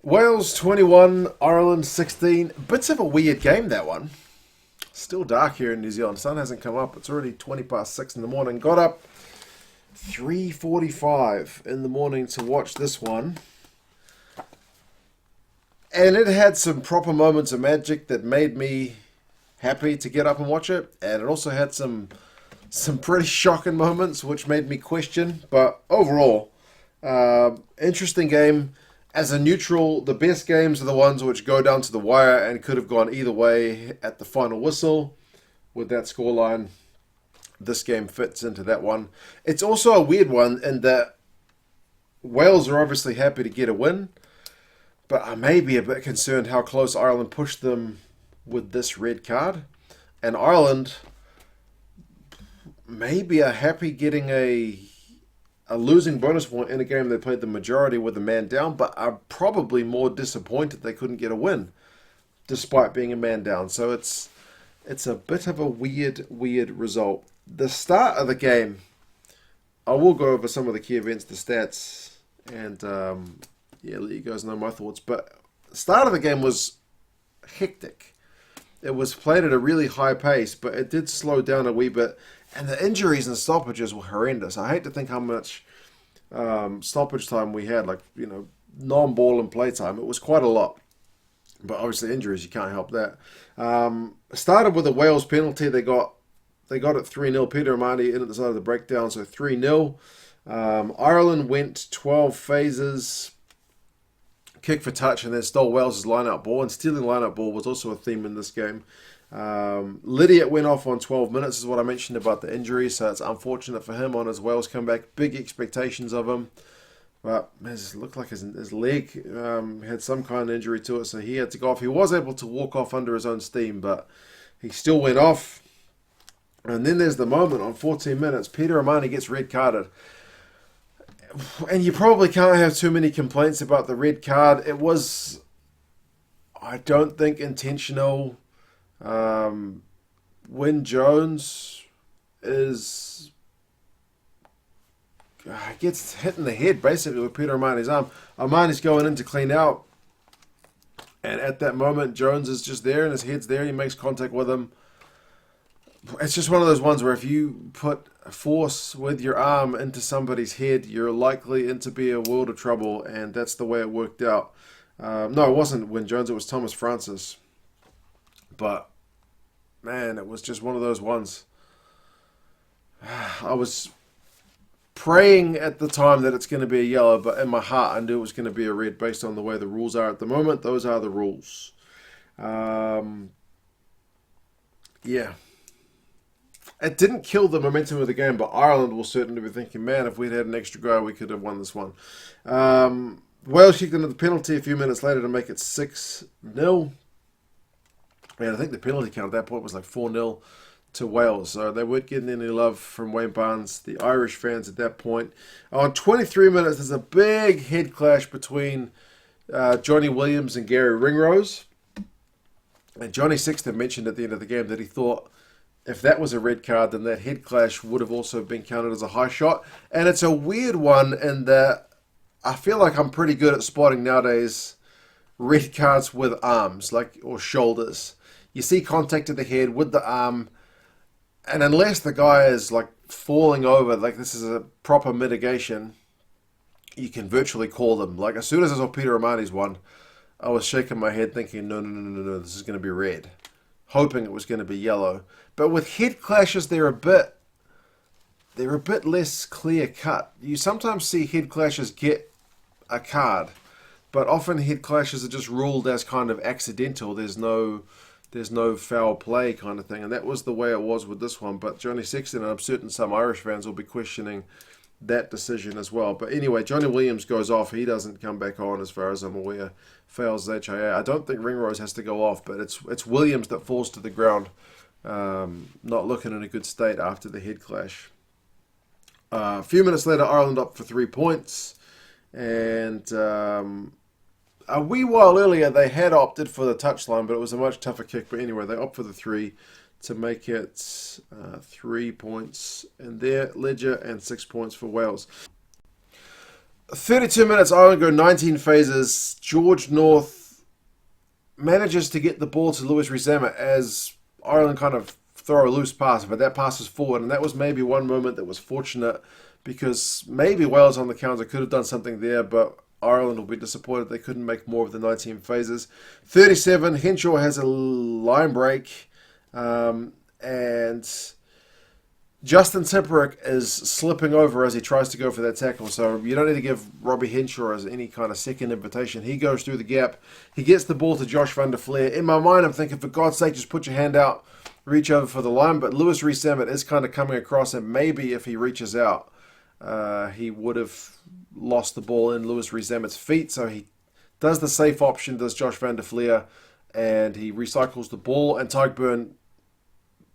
Wales 21, Ireland 16. Bits of a weird game, that one. Still dark here in New Zealand. Sun hasn't come up. It's already 20 past 6 in the morning. Got up 3:45 in the morning to watch this one. And it had some proper moments of magic that made me happy to get up and watch it. And it also had some pretty shocking moments which made me question. But overall, interesting game. As a neutral, the best games are the ones which go down to the wire and could have gone either way at the final whistle. With that scoreline, this game fits into that one. It's also a weird one in that Wales are obviously happy to get a win, but I may be a bit concerned how close Ireland pushed them with this red card. And Ireland maybe are happy getting a losing bonus point in a game they played the majority with a man down, but are probably more disappointed they couldn't get a win despite being a man down. So it's a bit of a weird result. The start of the game, I will go over some of the key events, the stats, and let you guys know my thoughts. But the start of the game was hectic. It was played at a really high pace, but it did slow down a wee bit. And the injuries and stoppages were horrendous. I hate to think how much stoppage time we had, non-ball and play time. It was quite a lot. But obviously injuries, you can't help that. Started with a Wales penalty. They got it 3-0. Peter Amani in at the side of the breakdown, so 3-0. Ireland went 12 phases, kick for touch, and then stole Wales' line-out ball. And stealing line-out ball was also a theme in this game. Lydiate went off on 12 minutes, is what I mentioned about the injury, so it's unfortunate for him on his Wales comeback. Big expectations of him, but it looked like his leg had some kind of injury to it, so he had to go off. He was able to walk off under his own steam, but he still went off. And then there's the moment on 14 minutes, Peter Amani gets red carded. And you probably can't have too many complaints about the red card. It was, I don't think, intentional. When Jones gets hit in the head basically with Peter Armani's arm. Armani's going in to clean out, and at that moment Jones is just there and his head's there. He makes contact with him. It's just one of those ones where if you put force with your arm into somebody's head, you're likely in to be a world of trouble, and that's the way it worked out. No, it wasn't Wyn Jones, it was Thomas Francis. But man, it was just one of those ones. I was praying at the time that it's going to be a yellow, but in my heart I knew it was going to be a red based on the way the rules are at the moment. Those are the rules. Yeah. It didn't kill the momentum of the game, but Ireland will certainly be thinking, man, if we'd had an extra goal, we could have won this one. Wales kicked into the penalty a few minutes later to make it 6-0. And I think the penalty count at that point was like 4-0 to Wales. So they weren't getting any love from Wayne Barnes, the Irish fans at that point. On 23 minutes, there's a big head clash between Johnny Williams and Gary Ringrose. And Johnny Sexton mentioned at the end of the game that he thought if that was a red card, then that head clash would have also been counted as a high shot. And it's a weird one in that I feel like I'm pretty good at spotting nowadays red cards with arms, or shoulders. You see contact to the head with the arm, and unless the guy is falling over, this is a proper mitigation, you can virtually call them. As soon as I saw Peter Amani's one, I was shaking my head thinking, no, this is going to be red, hoping it was going to be yellow. But with head clashes, they're a bit less clear cut. You sometimes see head clashes get a card, but often head clashes are just ruled as kind of accidental. There's no foul play kind of thing, and that was the way it was with this one. But Johnny Sexton, and I'm certain some Irish fans will be questioning that decision as well. But anyway, Johnny Williams goes off. He doesn't come back on as far as I'm aware. Fails HIA. I don't think Ringrose has to go off, but it's Williams that falls to the ground, not looking in a good state after the head clash. A few minutes later, Ireland up for 3 points, and a wee while earlier they had opted for the touchline, but it was a much tougher kick. But anyway, they opt for the 3 to make it 3 points in their ledger and 6 points for Wales. 32 minutes, Ireland go 19 phases. George North manages to get the ball to Lewis Rizema as Ireland kind of throw a loose pass, but that passes forward, and that was maybe one moment that was fortunate because maybe Wales on the counter could have done something there, but Ireland will be disappointed they couldn't make more of the 19 phases. 37, Henshaw has a line break, and Justin Tipperick is slipping over as he tries to go for that tackle, so you don't need to give Robbie Henshaw as any kind of second invitation. He goes through the gap. He gets the ball to Josh van der Fleer. In my mind, I'm thinking, for God's sake, just put your hand out, reach over for the line, but Lewis Rees-Zammit is kind of coming across, and maybe if he reaches out, he would have lost the ball in Lewis Rees-Zammit's feet, so he does the safe option, does Josh van der Fleer, and he recycles the ball, and Tygburn,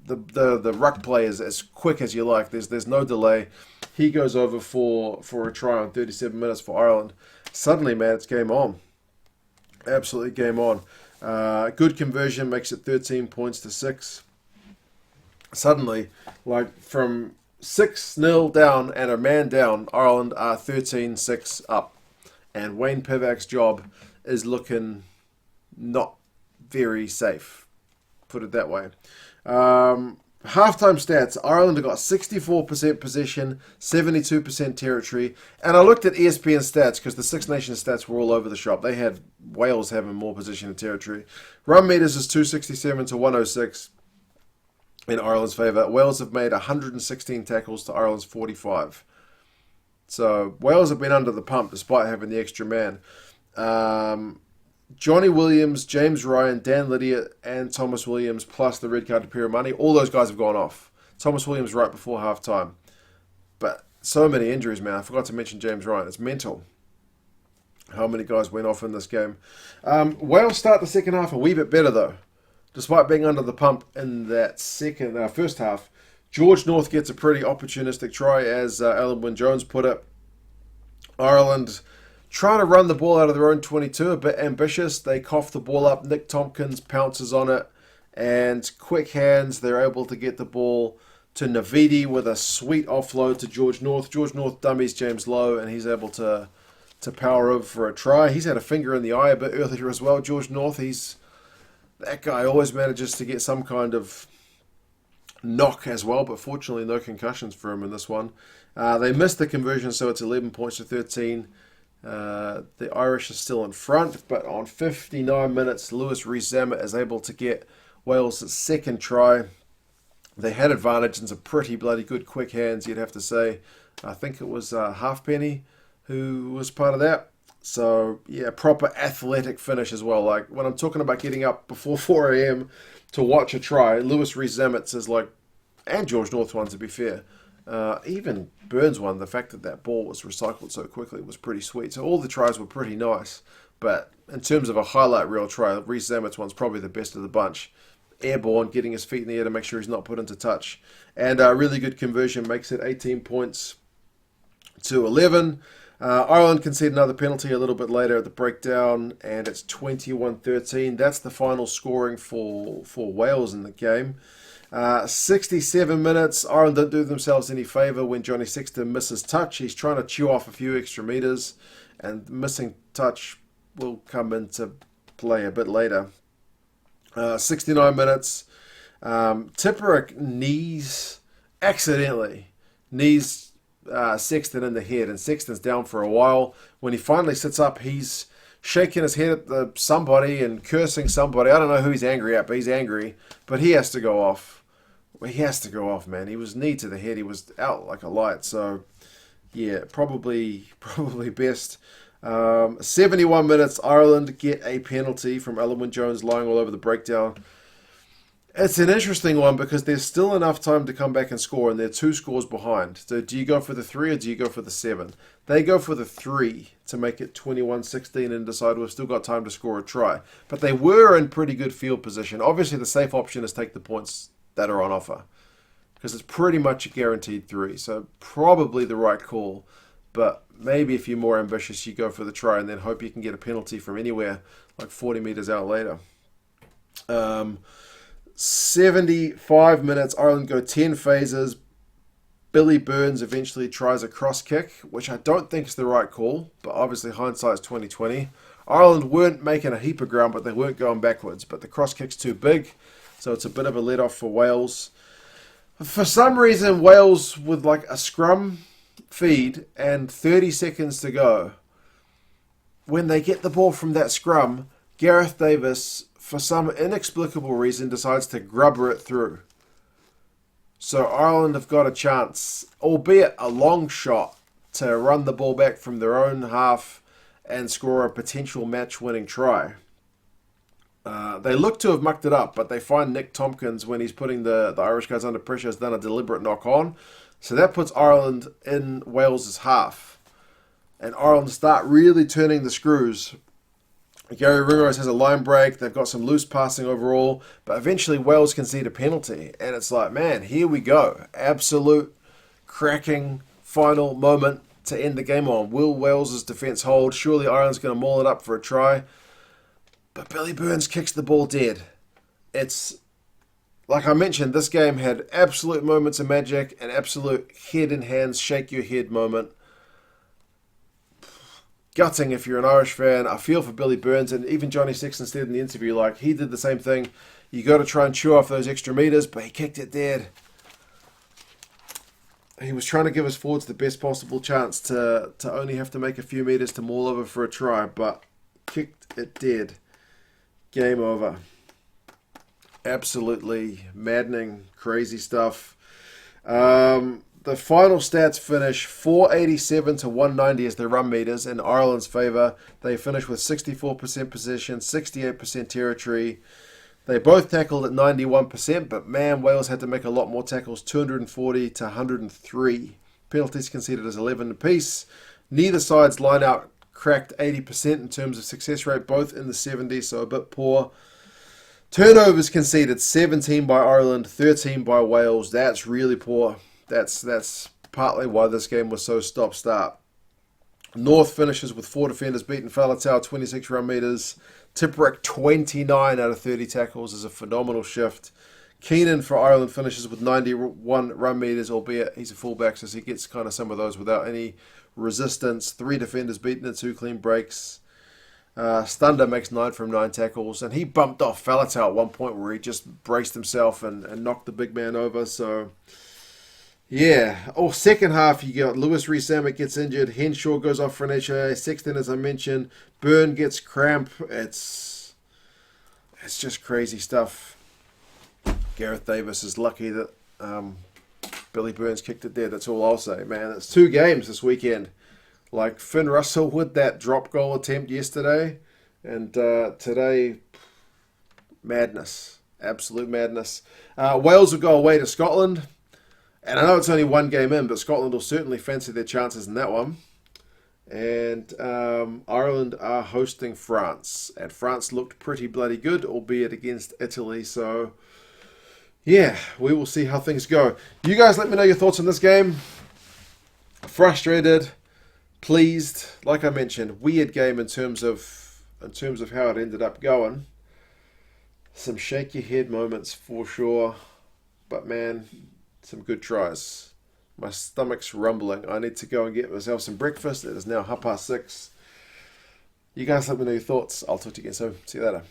the ruck play is as quick as you like. There's no delay. He goes over for a try on 37 minutes for Ireland. Suddenly, man, it's game on. Absolutely game on. Good conversion makes it 13 points to 6. Suddenly, like from 6-0 down and a man down, Ireland are 13-6 up. And Wayne Pivac's job is looking not very safe. Put it that way. Halftime stats. Ireland have got 64% possession, 72% territory. And I looked at ESPN stats because the Six Nations stats were all over the shop. They had Wales having more possession and territory. Run meters is 267 to 106 in Ireland's favour. Wales have made 116 tackles to Ireland's 45. So Wales have been under the pump despite having the extra man. Johnny Williams, James Ryan, Dan Lydiate, and Thomas Williams, plus the red card to Piramani, all those guys have gone off. Thomas Williams right before half-time. But so many injuries, man. I forgot to mention James Ryan. It's mental how many guys went off in this game. Wales start the second half a wee bit better, though. Despite being under the pump in that first half, George North gets a pretty opportunistic try, as Alan Wynne-Jones put it. Ireland trying to run the ball out of their own 22, a bit ambitious. They cough the ball up. Nick Tompkins pounces on it. And quick hands, they're able to get the ball to Navidi with a sweet offload to George North. George North dummies James Lowe, and he's able to power over for a try. He's had a finger in the eye a bit earlier as well. George North, that guy always manages to get some kind of knock as well, but fortunately no concussions for him in this one. They missed the conversion, so it's 11 points to 13. The Irish are still in front, but on 59 minutes, Lewis Rees-Zammit is able to get Wales' second try. They had advantage and some pretty bloody good quick hands, you'd have to say. I think it was Halfpenny who was part of that. So, yeah, proper athletic finish as well. Like, when I'm talking about getting up before 4 a.m. to watch a try, Lewis Rees-Zammit's is like, and George North one, to be fair. Even Burns one, the fact that ball was recycled so quickly was pretty sweet. So all the tries were pretty nice. But in terms of a highlight reel try, Rees-Zammit's one's probably the best of the bunch. Airborne, getting his feet in the air to make sure he's not put into touch. And a really good conversion makes it 18 points to 11. Ireland conceded another penalty a little bit later at the breakdown, and it's 21-13. That's the final scoring for Wales in the game. 67 minutes. Ireland don't do themselves any favour when Johnny Sexton misses touch. He's trying to chew off a few extra metres, and missing touch will come into play a bit later. 69 minutes. Tipperick accidentally knees Sexton in the head, and Sexton's down for a while. When he finally sits up, he's shaking his head at somebody and cursing somebody. I don't know who he's angry at, but he's angry. But he has to go off. He has to go off, man. He was knee to the head. He was out like a light. So, yeah, probably best. 71 minutes. Ireland get a penalty from Alan Wynne-Jones lying all over the breakdown. It's an interesting one because there's still enough time to come back and score, and they're 2 scores behind. So do you go for the 3 or do you go for the 7? They go for the 3 to make it 21-16 and decide we've still got time to score a try. But they were in pretty good field position. Obviously, the safe option is take the points that are on offer because it's pretty much a guaranteed 3. So probably the right call. But maybe if you're more ambitious, you go for the try and then hope you can get a penalty from anywhere like 40 metres out later. 75 minutes, Ireland go 10 phases. Billy Burns eventually tries a cross kick, which I don't think is the right call, but obviously hindsight's 2020. Ireland weren't making a heap of ground, but they weren't going backwards. But the cross kick's too big, so it's a bit of a let-off for Wales. For some reason, Wales, with like a scrum feed and 30 seconds to go, when they get the ball from that scrum, Gareth Davis, for some inexplicable reason, decides to grubber it through. So Ireland have got a chance, albeit a long shot, to run the ball back from their own half and score a potential match-winning try. They look to have mucked it up, but they find Nick Tompkins, when he's putting the Irish guys under pressure, has done a deliberate knock-on. So that puts Ireland in Wales's half. And Ireland start really turning the screws. Gary Ringrose has a line break. They've got some loose passing overall. But eventually Wales concede a penalty. And it's like, man, here we go. Absolute cracking final moment to end the game on. Will Wales's defence hold? Surely Ireland's going to maul it up for a try. But Billy Burns kicks the ball dead. It's, like I mentioned, this game had absolute moments of magic, an absolute head in hands, shake your head moment. Gutting if you're an Irish fan. I feel for Billy Burns, and even Johnny Sexton said in the interview, like, he did the same thing. You got to try and chew off those extra metres, but he kicked it dead. He was trying to give his forwards the best possible chance to only have to make a few metres to maul over for a try, but kicked it dead. Game over. Absolutely maddening, crazy stuff. The final stats finish 487 to 190 as their run meters in Ireland's favour. They finish with 64% possession, 68% territory. They both tackled at 91%, but man, Wales had to make a lot more tackles, 240 to 103. Penalties conceded as 11 apiece. Neither side's line-out cracked 80% in terms of success rate, both in the 70s, so a bit poor. Turnovers conceded, 17 by Ireland, 13 by Wales. That's really poor. That's partly why this game was so stop-start. North finishes with 4 defenders beaten. Faletau, 26 run meters. Tipuric, 29 out of 30 tackles is a phenomenal shift. Keenan for Ireland finishes with 91 run meters, albeit he's a fullback, so he gets kind of some of those without any resistance. 3 defenders beaten and 2 clean breaks. Stunder makes 9 from 9 tackles, and he bumped off Faletau at one point where he just braced himself and knocked the big man over. So, yeah. Oh, second half, you got Lewis Rees-Zammit gets injured. Henshaw goes off for an HIA. Sexton, as I mentioned. Byrne gets cramp. It's just crazy stuff. Gareth Davis is lucky that Billy Burns kicked it dead. That's all I'll say, man. It's 2 games this weekend. Like Finn Russell with that drop goal attempt yesterday. And today, madness. Absolute madness. Wales will go away to Scotland. And I know it's only 1 game in, but Scotland will certainly fancy their chances in that one. And Ireland are hosting France. And France looked pretty bloody good, albeit against Italy. So, yeah, we will see how things go. You guys let me know your thoughts on this game. Frustrated, pleased. Like I mentioned, weird game in terms of how it ended up going. Some shake your head moments for sure. But man, some good tries. My stomach's rumbling. I need to go and get myself some breakfast. It is now 6:30. You guys let me know your thoughts. I'll talk to you again soon. See you later.